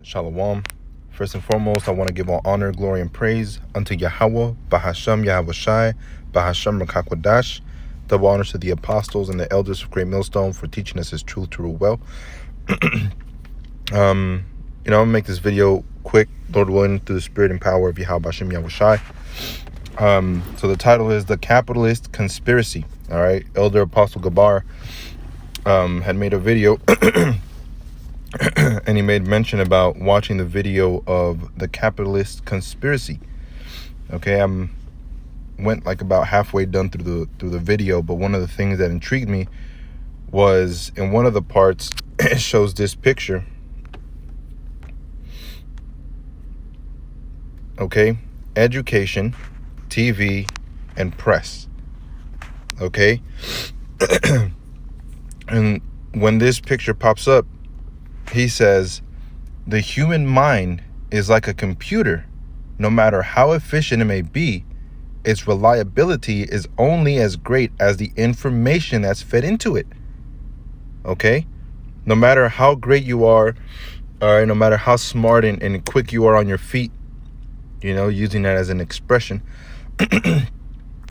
Shalom. First and foremost, I want to give all honor, glory, and praise unto Yahweh, Bahasham Yahweh Shai, Bahasham Rakakwadash. Double honors to the apostles and the elders of Great Millstone for teaching us his truth to rule well. I'm gonna make this video quick, Lord willing, through the spirit and power of Yahweh Bahasham Yahweh Shai. So the title is The Capitalist Conspiracy. All right, Elder Apostle Gabar had made a video and he made mention about watching the video of The Capitalist Conspiracy. Okay, went like about halfway done through the video, but one of the things that intrigued me was in one of the parts it shows this picture. Okay, education, TV, and press. Okay, and when this picture pops up, he says, the human mind is like a computer. No matter how efficient it may be, its reliability is only as great as the information that's fed into it. Okay? No matter how great you are, no matter how smart and quick you are on your feet, using that as an expression,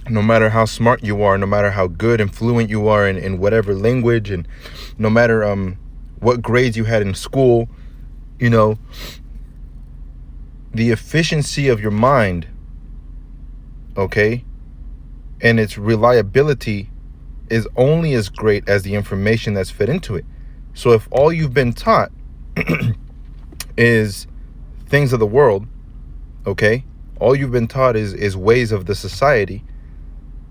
no matter how smart you are, no matter how good and fluent you are in whatever language, and no matter what grades you had in school, the efficiency of your mind, okay, and its reliability is only as great as the information that's fed into it. So if all you've been taught is things of the world, okay, all you've been taught is ways of the society,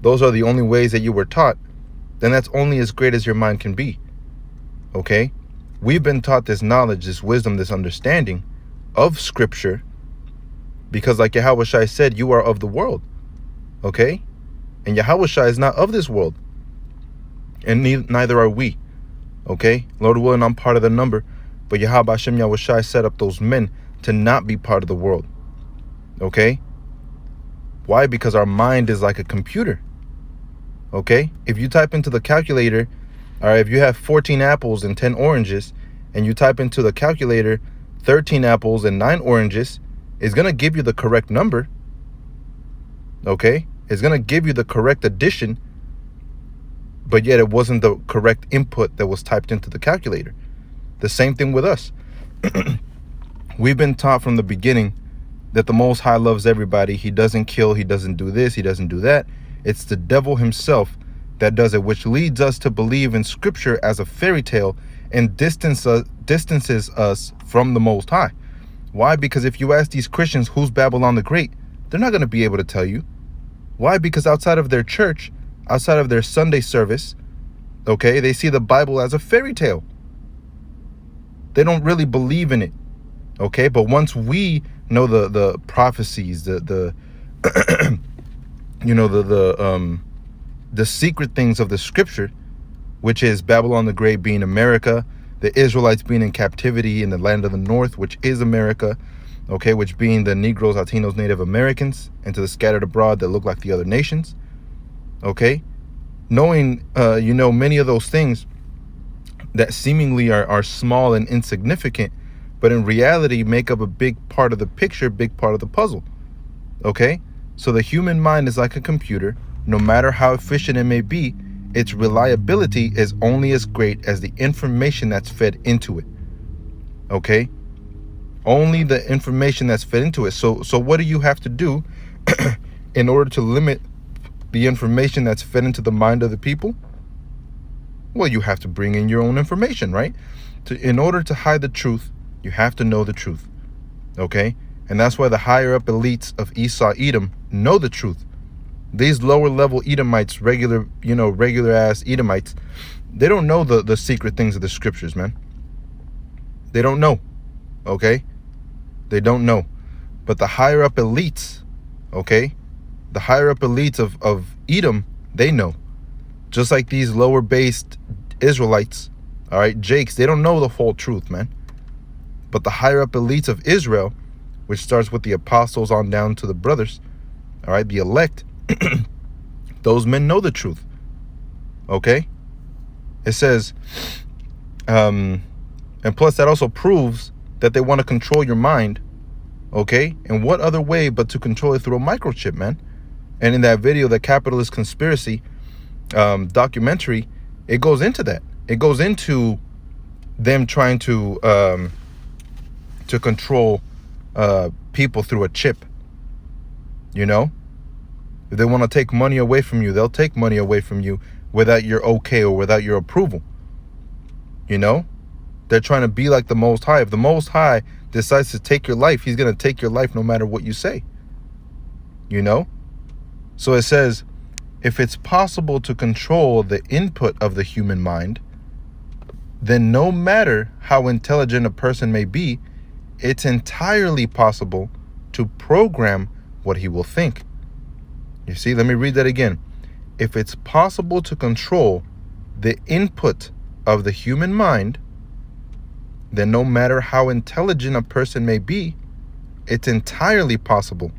those are the only ways that you were taught, then that's only as great as your mind can be, okay? We've been taught this knowledge, this wisdom, this understanding of scripture because, like Yahweh Shai said, you are of the world, okay? And Yahweh Shai is not of this world, and neither are we, okay? Lord willing, I'm part of the number, but Yahweh Hashem Yahweh Shai set up those men to not be part of the world, okay? Why? Because our mind is like a computer, okay? If you type into the calculator, all right, if you have 14 apples and 10 oranges, and you type into the calculator 13 apples and 9 oranges, it's going to give you the correct number, okay? It's going to give you the correct addition, but yet it wasn't the correct input that was typed into the calculator. The same thing with us. We've been taught from the beginning that the Most High loves everybody. He doesn't kill. He doesn't do this. He doesn't do that. It's the devil himself that does it, which leads us to believe in scripture as a fairy tale and distances us from the Most High. Why? Because if you ask these Christians who's Babylon the Great, they're not going to be able to tell you. Why? Because outside of their church, outside of their Sunday service, okay, they see the Bible as a fairy tale. They don't really believe in it, okay? But once we know the prophecies, the secret things of the scripture, which is Babylon the Great being America, the Israelites being in captivity in the land of the north, which is America, okay, which being the Negroes, Latinos, Native Americans, and to the scattered abroad that look like the other nations, okay? Knowing, many of those things that seemingly are small and insignificant, but in reality make up a big part of the picture, big part of the puzzle, okay? So the human mind is like a computer. No matter how efficient it may be, its reliability is only as great as the information that's fed into it. Okay? Only the information that's fed into it. So what do you have to do in order to limit the information that's fed into the mind of the people? Well, you have to bring in your own information, right? In order to hide the truth, you have to know the truth. Okay? And that's why the higher up elites of Esau, Edom know the truth. These lower level Edomites, regular ass Edomites, they don't know the secret things of the scriptures, man. They don't know, okay? They don't know. But the higher up elites, okay? The higher up elites of Edom, they know. Just like these lower based Israelites, all right, Jakes, they don't know the whole truth, man. But the higher up elites of Israel, which starts with the apostles on down to the brothers, all right, the elect, those men know the truth. Okay? It says, and plus that also proves that they want to control your mind, okay? And what other way but to control it through a microchip, man? And in that video, the Capitalist Conspiracy documentary, it goes into that. It goes into them trying to control people through a chip. You know, if they want to take money away from you, they'll take money away from you without your okay or without your approval. You know, they're trying to be like the Most High. If the Most High decides to take your life, he's going to take your life no matter what you say. You know, so it says, if it's possible to control the input of the human mind, then no matter how intelligent a person may be, it's entirely possible to program what he will think. You see, let me read that again. If it's possible to control the input of the human mind, then no matter how intelligent a person may be, it's entirely possible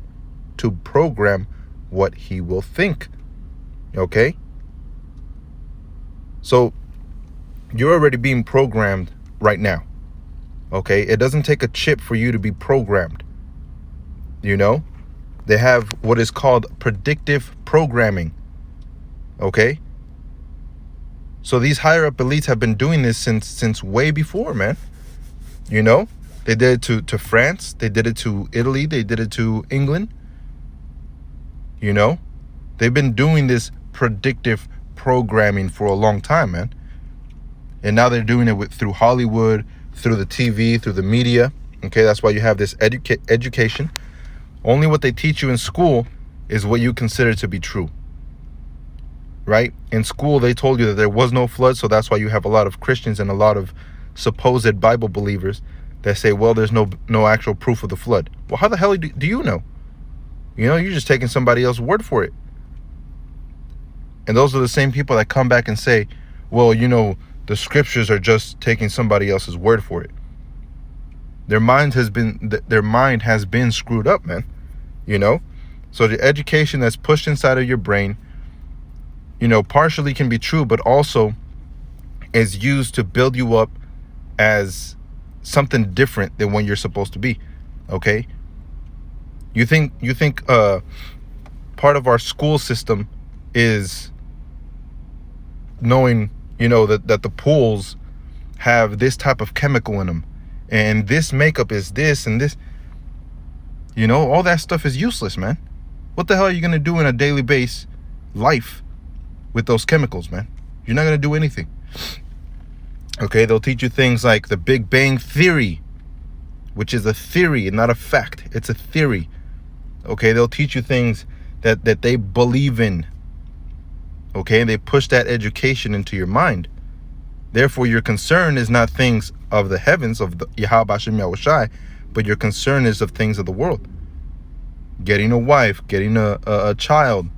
to program what he will think. Okay? So you're already being programmed right now. Okay? It doesn't take a chip for you to be programmed. You know? They have what is called predictive programming. Okay? So these higher up elites have been doing this since way before, man. You know? They did it to France. They did it to Italy. They did it to England. You know? They've been doing this predictive programming for a long time, man. And now they're doing it through Hollywood, through the TV, through the media. Okay? That's why you have this education. Only what they teach you in school is what you consider to be true. Right? In school, they told you that there was no flood, so that's why you have a lot of Christians and a lot of supposed Bible believers that say, well, there's no actual proof of the flood. Well, how the hell do you know? You know, you're just taking somebody else's word for it. And those are the same people that come back and say, well, you know, the scriptures are just taking somebody else's word for it. Their mind has been screwed up, man. You know? So the education that's pushed inside of your brain, you know, partially can be true, but also is used to build you up as something different than what you're supposed to be. Okay? You think part of our school system is knowing, you know, that the pools have this type of chemical in them, and this makeup is this and this. You know, all that stuff is useless, man. What the hell are you going to do in a daily base life with those chemicals, man? You're not going to do anything. Okay, they'll teach you things like the Big Bang Theory, which is a theory and not a fact. It's a theory. Okay, they'll teach you things that they believe in. Okay, and they push that education into your mind. Therefore, your concern is not things of the heavens, of the Yahweh Hashem Yahushai, but your concern is of things of the world. Getting a wife, getting a child,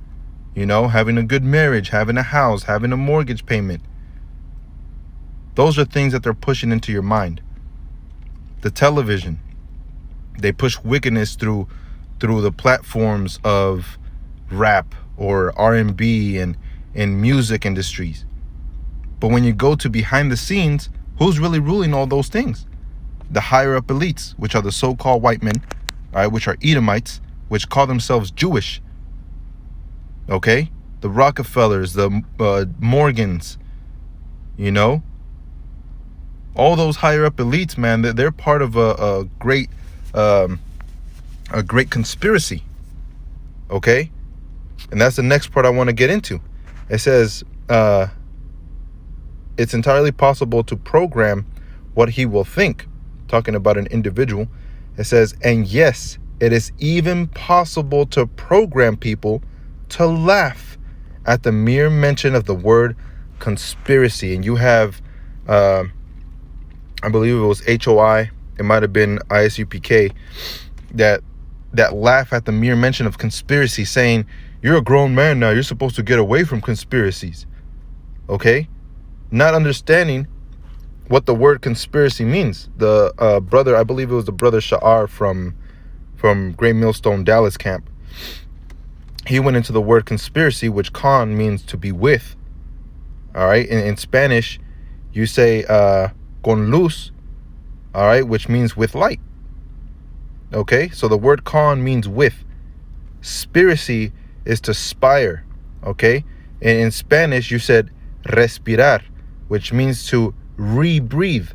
you know, having a good marriage, having a house, having a mortgage payment. Those are things that they're pushing into your mind. The television, they push wickedness through the platforms of rap or R&B and music industries. But when you go to behind the scenes, who's really ruling all those things? The higher up elites, which are the so-called white men, all right, which are Edomites, which call themselves Jewish. Okay? The Rockefellers, the Morgans, you know? All those higher up elites, man, they're part of a great conspiracy. Okay? And that's the next part I want to get into. It says, it's entirely possible to program what he will think. Talking about an individual. It says, and yes, it is even possible to program people to laugh at the mere mention of the word conspiracy. And you have, I believe it was HOI, it might have been ISUPK, that laugh at the mere mention of conspiracy, saying, you're a grown man now, you're supposed to get away from conspiracies. Okay? Not understanding what the word conspiracy means. The brother, I believe it was the brother Sha'ar from Great Millstone Dallas camp, he went into the word conspiracy, which con means to be with. All right, in Spanish you say con luz, all right, which means with light. Okay, so the word con means with. Spiracy is to spire. Okay, and in Spanish you said respirar, which means to rebreathe.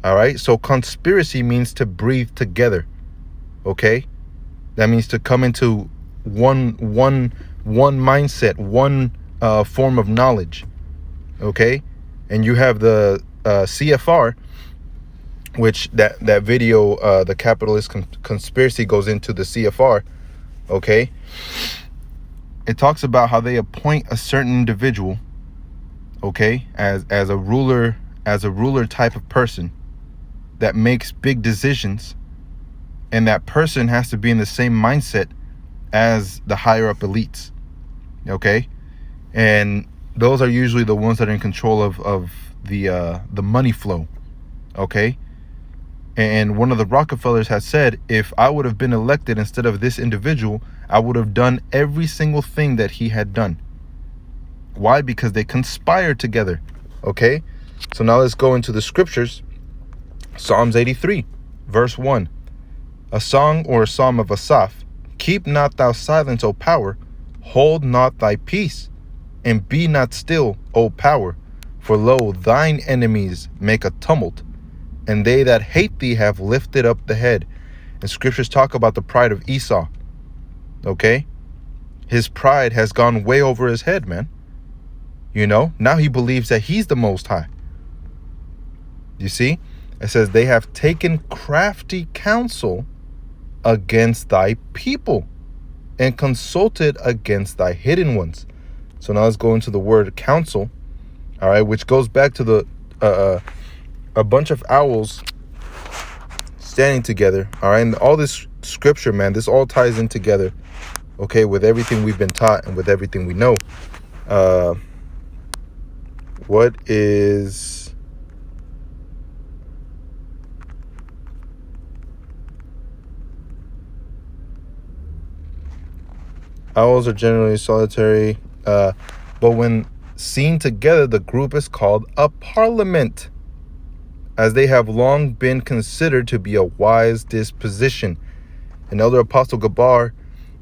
All right, so conspiracy means to breathe together. Okay, that means to come into one mindset, one form of knowledge. Okay, and you have the CFR, which that video, the capitalist conspiracy, goes into the CFR. Okay, it talks about how they appoint a certain individual, okay, as a ruler type of person that makes big decisions, and that person has to be in the same mindset as the higher up elites. Okay, and those are usually the ones that are in control of the money flow. Okay, and one of the Rockefellers has said, if I would have been elected instead of this individual, I would have done every single thing that he had done. Why? Because they conspired together. Okay, so now let's go into the scriptures. Psalms 83 verse 1, a song or a psalm of Asaph. Keep not thou silence, O power, hold not thy peace, and be not still, O power, for lo, thine enemies make a tumult, and they that hate thee have lifted up the head. And scriptures talk about the pride of Esau. Okay, his pride has gone way over his head, man. You know, now he believes that he's the Most High. You see, it says they have taken crafty counsel against thy people and consulted against thy hidden ones. So now let's go into the word counsel, all right, which goes back to the a bunch of owls standing together, all right, and all this scripture, man, this all ties in together, okay, with everything we've been taught and with everything we know. What is owls are generally solitary, but when seen together, the group is called a parliament, as they have long been considered to be a wise disposition. And Elder Apostle Gabar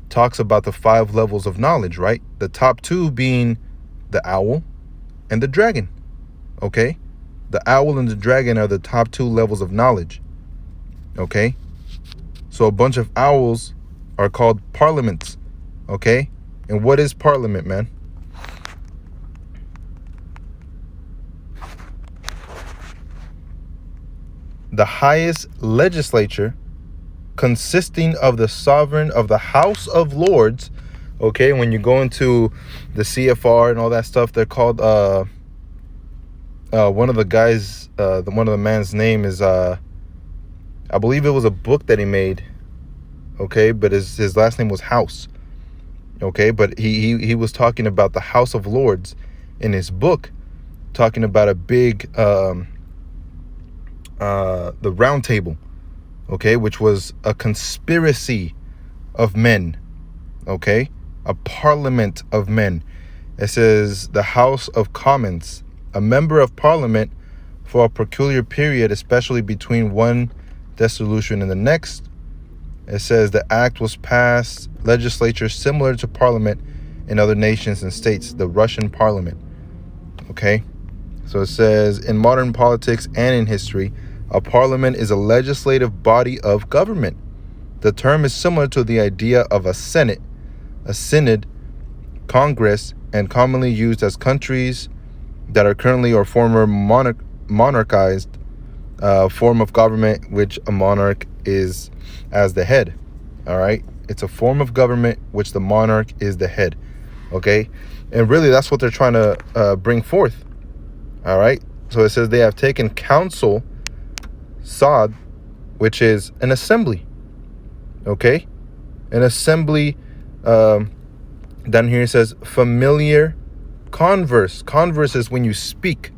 talks about the 5 levels of knowledge, right? The top 2 being the owl and the dragon. Okay, the owl and the dragon are the top 2 levels of knowledge. Okay, so a bunch of owls are called parliaments. Okay, and what is parliament, man? The highest legislature consisting of the sovereign of the House of Lords. Okay, when you go into the CFR and all that stuff, they're called one of the guys, one of the man's name is I believe it was a book that he made. Okay, but his last name was House. Okay, but he was talking about the House of Lords in his book, talking about a big the round table, okay, which was a conspiracy of men, okay, a parliament of men. It says the House of Commons, a member of parliament for a peculiar period, especially between one dissolution and the next. It says the act was passed legislature similar to parliament in other nations and states, the Russian parliament. Okay, so it says in modern politics and in history, a parliament is a legislative body of government. The term is similar to the idea of a senate, a synod, congress, and commonly used as countries that are currently or former monarchized form of government, which a monarch is as the head. All right, it's a form of government which the monarch is the head. Okay, and really that's what they're trying to bring forth. All right, so it says they have taken counsel, Sod, which is an assembly. Okay, an assembly. Down here it says familiar converse. Converse is when you speak.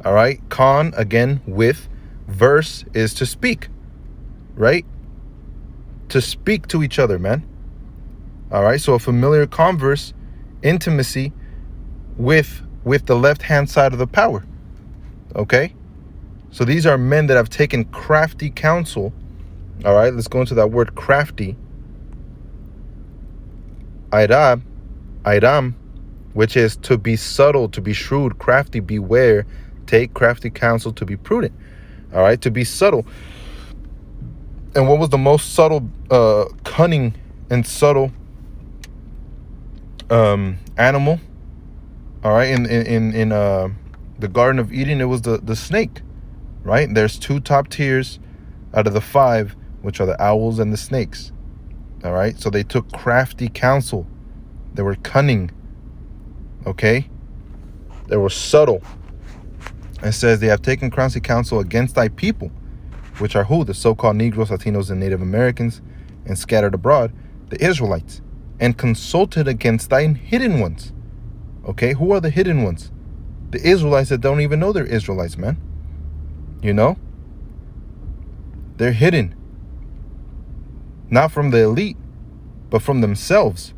All right, con, again, with. Verse is to speak, right? To speak to each other, man. All right, so a familiar converse, intimacy with the left hand side of the power. Okay, So these are men that have taken crafty counsel. All right, let's go into that word crafty. Iram, which is to be subtle, to be shrewd, crafty, beware, take crafty counsel, to be prudent. All right, to be subtle. And what was the most subtle, cunning and subtle animal? All right, in the Garden of Eden, it was the snake, right? There's 2 top tiers out of the 5, which are the owls and the snakes. All right, so they took crafty counsel. They were cunning. Okay, they were subtle. It says they have taken crafty counsel against thy people, which are who? The so-called Negroes, Latinos, and Native Americans, and scattered abroad, the Israelites, and consulted against thine hidden ones. Okay, who are the hidden ones? The Israelites that don't even know they're Israelites, man. You know? They're hidden. Not from the elite, but from themselves.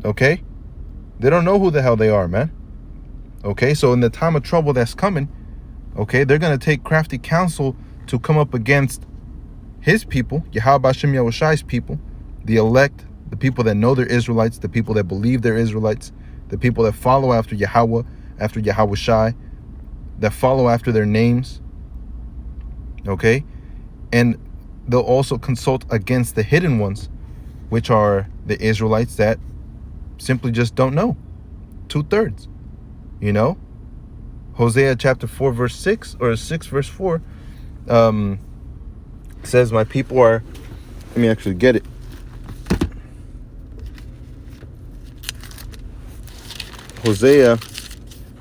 Okay? They don't know who the hell they are, man. Okay, so in the time of trouble that's coming, okay, they're going to take crafty counsel to come up against his people, Yahweh Shem Yahushai's people, the elect, the people that know they're Israelites, the people that believe they're Israelites, the people that follow after Yahweh, after Yahushai, that follow after their names. Okay? And they'll also consult against the hidden ones, which are the Israelites that simply just don't know. 2/3. You know? Hosea chapter 4 verse 6, or 6 verse 4, says, my people are, let me actually get it. Hosea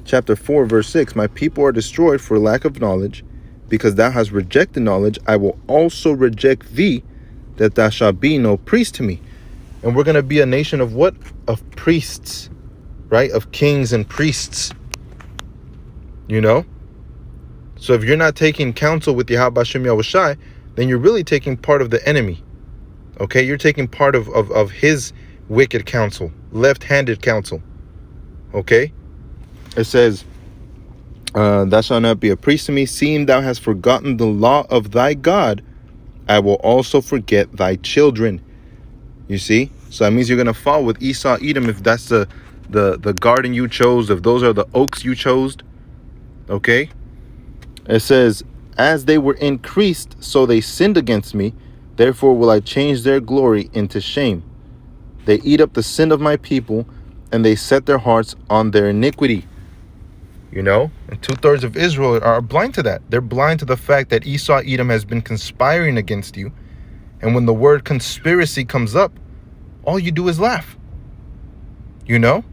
chapter 4 verse 6, my people are destroyed for lack of knowledge, because thou hast rejected knowledge. I will also reject thee, that thou shalt be no priest to me. And we're going to be a nation of what? Of priests, right? Of kings and priests. You know? So if you're not taking counsel with Yahweh Shem Yahushai, then you're really taking part of the enemy. Okay? You're taking part of his wicked counsel, left-handed counsel. Okay? It says, thou shalt not be a priest to me, seeing thou hast forgotten the law of thy God, I will also forget thy children. You see? So that means you're going to fall with Esau, Edom, if that's the garden you chose, if those are the oaks you chose. Okay? It says, as they were increased, so they sinned against me. Therefore will I change their glory into shame. They eat up the sin of my people, and they set their hearts on their iniquity. You know? And 2/3 of Israel are blind to that. They're blind to the fact that Esau, Edom has been conspiring against you. And when the word conspiracy comes up, all you do is laugh. You know?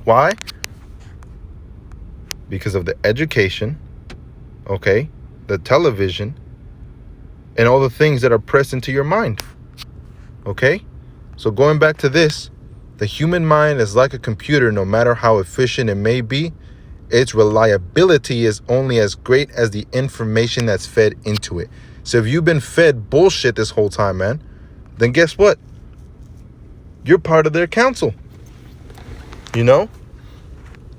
Why? Because of the education, okay, the television, and all the things that are pressed into your mind. Okay? So going back to this, the human mind is like a computer. No matter how efficient it may be, its reliability is only as great as the information that's fed into it. So if you've been fed bullshit this whole time, man, then guess what? You're part of their counsel. You know?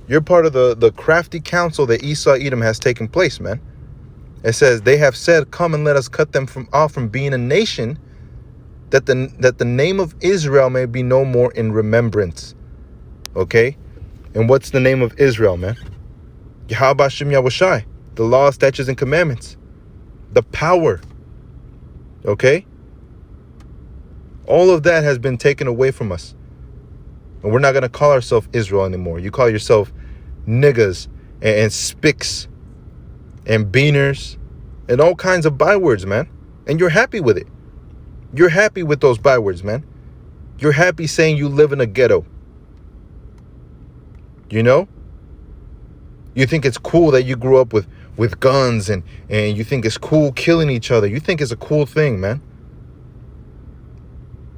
You're part of the crafty counsel that Esau, Edom has taken place, man. It says, they have said, come and let us cut them off from being a nation, that the name of Israel may be no more in remembrance. Okay? And what's the name of Israel, man? Yahweh Shem Yahushai, the law, statutes, and commandments. The power. Okay? All of that has been taken away from us. And we're not going to call ourselves Israel anymore. You call yourself niggas and spicks and beaners and all kinds of bywords, man. And you're happy with it. You're happy with those bywords, man. You're happy saying you live in a ghetto. You know? You think it's cool that you grew up with guns and you think it's cool killing each other. You think it's a cool thing, man.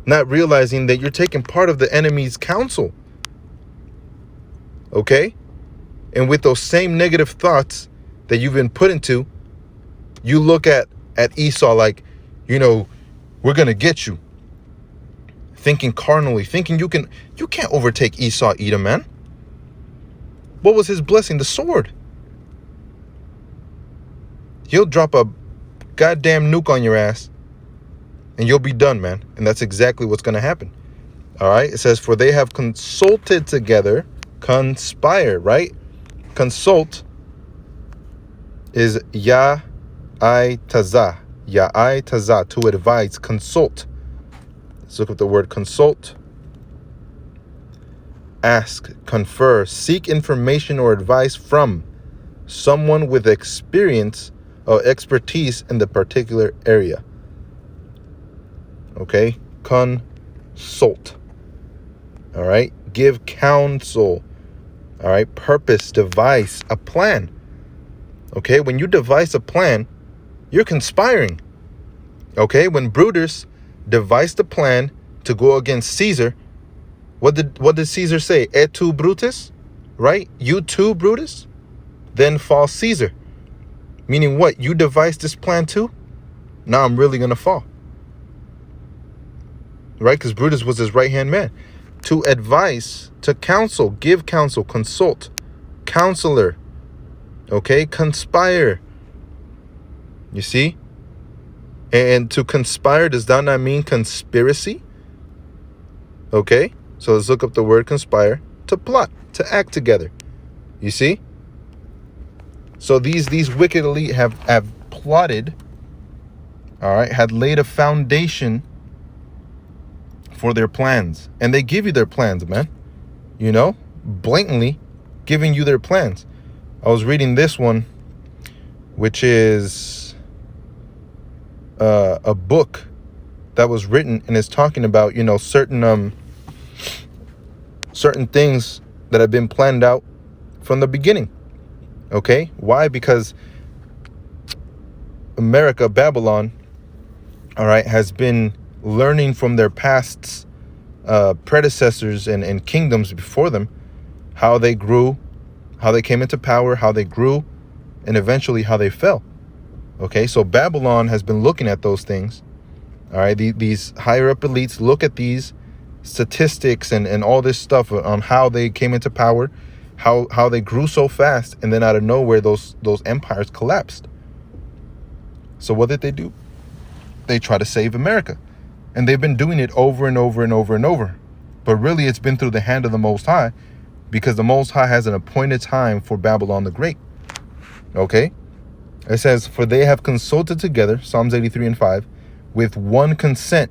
Not realizing that you're taking part of the enemy's counsel. Okay? And with those same negative thoughts that you've been put into, you look at Esau like, you know, we're going to get you. Thinking carnally, thinking you can't overtake Esau, Edom, man. What was his blessing? The sword. He'll drop a goddamn nuke on your ass and you'll be done, man. And that's exactly what's going to happen. All right. It says, for they have consulted together, conspire, right? Consult is ya'ai tazah, to advise, consult. Let's look at the word consult. Ask, confer, seek information or advice from someone with experience or expertise in the particular area. Okay, consult. All right, give counsel. All right, purpose, devise a plan. Okay, when you devise a plan, you're conspiring. Okay, when Brutus devised a plan to go against Caesar, what did Caesar say? Et tu, Brutus? Right? You too, Brutus? Then fall Caesar. Meaning what? You devised this plan too? Now I'm really going to fall. Right? Because Brutus was his right-hand man. To advise, to counsel, give counsel, consult, counselor. Okay? Conspire. You see? And to conspire, does that not mean conspiracy? Okay? So let's look up the word conspire. To plot, to act together. You see? So these wicked elite have plotted, all right, had laid a foundation for their plans. And they give you their plans, man. You know? Blatantly giving you their plans. I was reading this one, which is a book that was written and is talking about, you know, certain things that have been planned out from the beginning. Okay? Why? Because America, Babylon, all right, has been learning from their past predecessors and kingdoms before them, how they grew, how they came into power, how they grew, and eventually how they fell. Okay? So Babylon has been looking at those things. All right? These higher up elites look at these statistics and all this stuff on how they came into power, how they grew so fast, and then out of nowhere those empires collapsed. So what did they do? They try to save America. And they've been doing it over and over and over and over. But really it's been through the hand of the Most High, because the Most High has an appointed time for Babylon the Great. Okay? It says, for they have consulted together, Psalms 83:5, with one consent,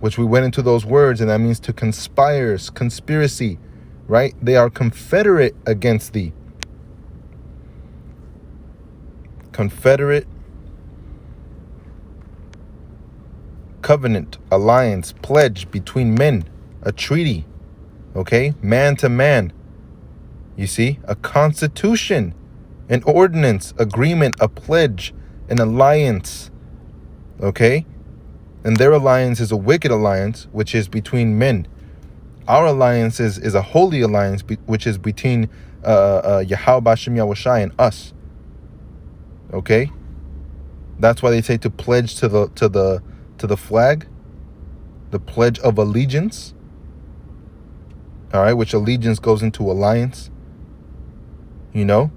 which we went into those words, and that means to conspire, conspiracy, right? They are confederate against thee. Confederate, covenant, alliance, pledge between men, a treaty, okay? Man to man. You see? A constitution, an ordinance, agreement, a pledge, an alliance, okay? And their alliance is a wicked alliance, which is between men. Our alliance is a holy alliance, which is between Yahweh Bashem Yahushai and us. Okay? That's why they say to pledge to the flag, the pledge of allegiance. All right, which allegiance goes into alliance. You know?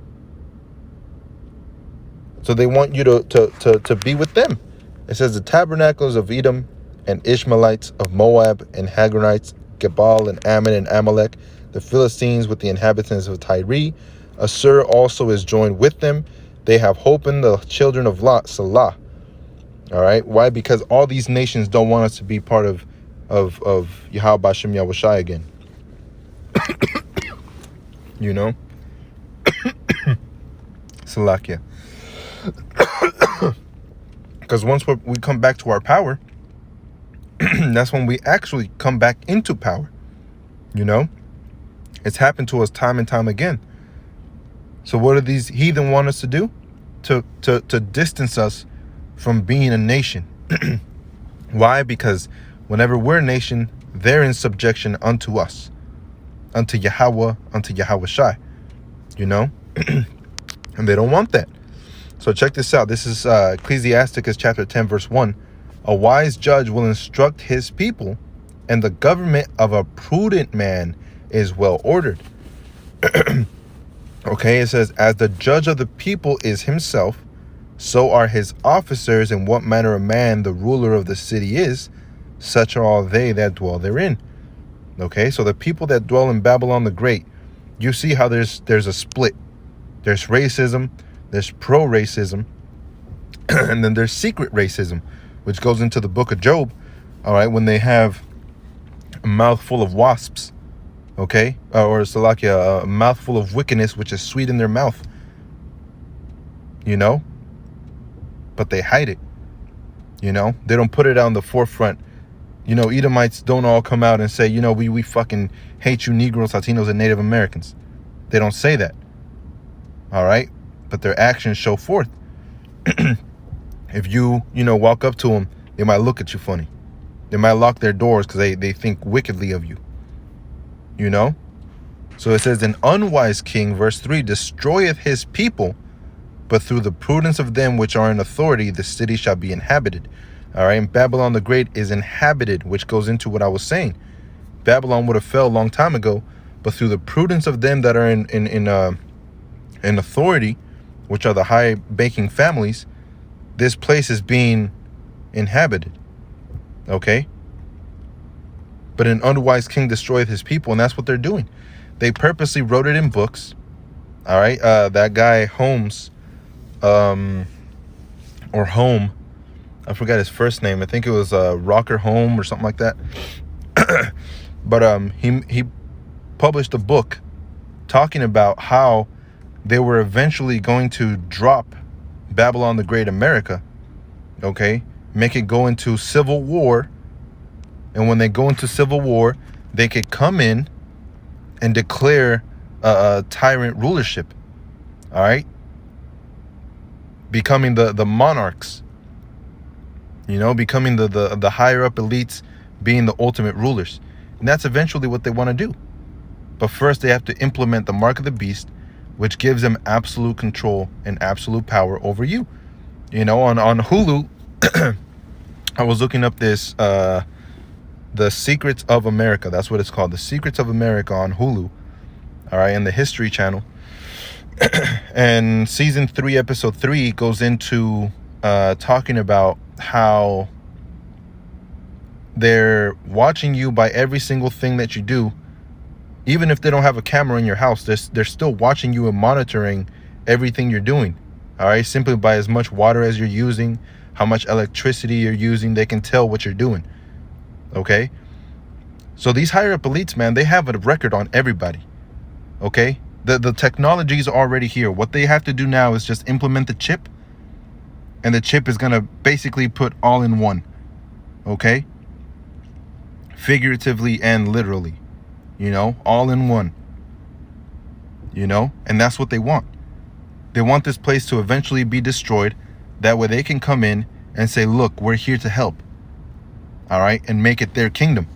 So they want you to be with them. It says the tabernacles of Edom and Ishmaelites of Moab and Hagarites, Gebal and Ammon and Amalek, the Philistines with the inhabitants of Tyre. Assur also is joined with them. They have hope in the children of Lot, Salah. All right. Why? Because all these nations don't want us to be part of Yahweh Bashem Yahushai again. You know? Salakia. Because once we come back to our power, that's when we actually come back into power. You know? It's happened to us time and time again. So what do these heathen want us to do? To distance us from being a nation. Why? Because whenever we're a nation, they're in subjection unto us, unto Yahweh, unto Yahushai. You know? And they don't want that. So check this out. This is Ecclesiasticus chapter 10, verse 1. A wise judge will instruct his people, and the government of a prudent man is well ordered. Okay, it says, as the judge of the people is himself, So are his officers, and what manner of man the ruler of the city is, such are all they that dwell therein. Okay, so the people that dwell in Babylon the Great, you see how there's a split. There's racism, there's pro-racism, and then there's secret racism, which goes into the book of Job, all right, when they have a mouthful of wasps, okay, or Salakia, a mouthful of wickedness, which is sweet in their mouth, you know, but they hide it, you know, they don't put it on the forefront. You know, Edomites don't all come out and say, you know, we fucking hate you Negroes, Latinos, and Native Americans. They don't say that. All right? But their actions show forth. If you walk up to them, they might look at you funny. They might lock their doors because they think wickedly of you. You know? So it says, an unwise king, verse 3, destroyeth his people, but through the prudence of them which are in authority, the city shall be inhabited. All right, and Babylon the Great is inhabited, which goes into what I was saying. Babylon would have fell a long time ago, but through the prudence of them that are in authority, which are the high banking families, this place is being inhabited. Okay? But an unwise king destroyeth his people, and that's what they're doing. They purposely wrote it in books. All right, that guy Holmes, or Home, I forgot his first name. I think it was Rocker Home or something like that. But he published a book talking about how they were eventually going to drop Babylon the Great America, okay, make it go into civil war, and when they go into civil war, they could come in and declare a tyrant rulership, all right, becoming the monarchs, you know, becoming the higher up elites, being the ultimate rulers. And that's eventually what they want to do. But first they have to implement the mark of the beast, which gives them absolute control and absolute power over you. You know, on Hulu, I was looking up this, The Secrets of America. That's what it's called. The Secrets of America on Hulu. All right, and the History Channel. And season 3, episode 3 goes into talking about how they're watching you by every single thing that you do. Even if they don't have a camera in your house, they're still watching you and monitoring everything you're doing. All right, simply by as much water as you're using, how much electricity you're using, they can tell what you're doing. Okay, so these higher up elites, man, they have a record on everybody. Okay, the technology is already here. What they have to do now is just implement the chip, and the chip is gonna basically put all in one. Okay, figuratively and literally, you know, all in one. You know, and that's what they want. They want this place to eventually be destroyed. That way they can come in and say, look, we're here to help. All right, and make it their kingdom.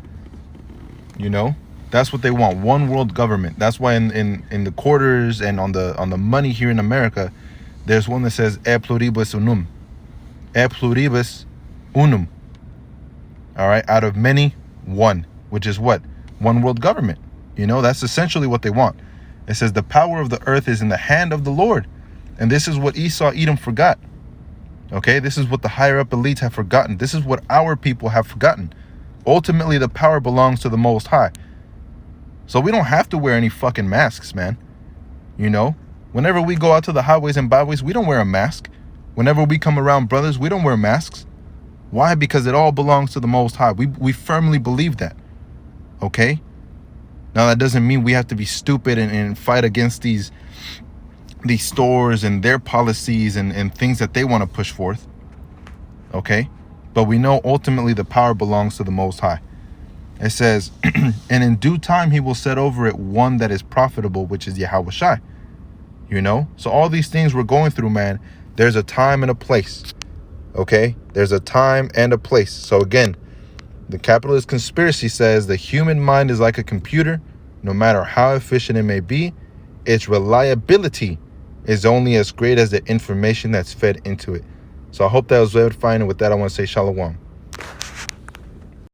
You know, that's what they want. One world government. That's why in the quarters and on the money here in America, there's one that says e pluribus unum. E pluribus unum. All right, out of many, one, which is what? One world government. You know, that's essentially what they want. It says the power of the earth is in the hand of the Lord. And this is what Esau, Edom forgot. Okay, this is what the higher up elites have forgotten. This is what our people have forgotten. Ultimately, the power belongs to the Most High. So we don't have to wear any fucking masks, man. You know, whenever we go out to the highways and byways, we don't wear a mask. Whenever we come around brothers, we don't wear masks. Why? Because it all belongs to the Most High. We firmly believe that. Okay? Now, that doesn't mean we have to be stupid and fight against these stores and their policies and things that they want to push forth. Okay? But we know ultimately the power belongs to the Most High. It says, and in due time he will set over it one that is profitable, which is Yahweh Shai. You know? So all these things we're going through, man, there's a time and a place. Okay? There's a time and a place. So again, the capitalist conspiracy says the human mind is like a computer. No matter how efficient it may be, its reliability is only as great as the information that's fed into it. So I hope that was edifying. And with that, I want to say shalom.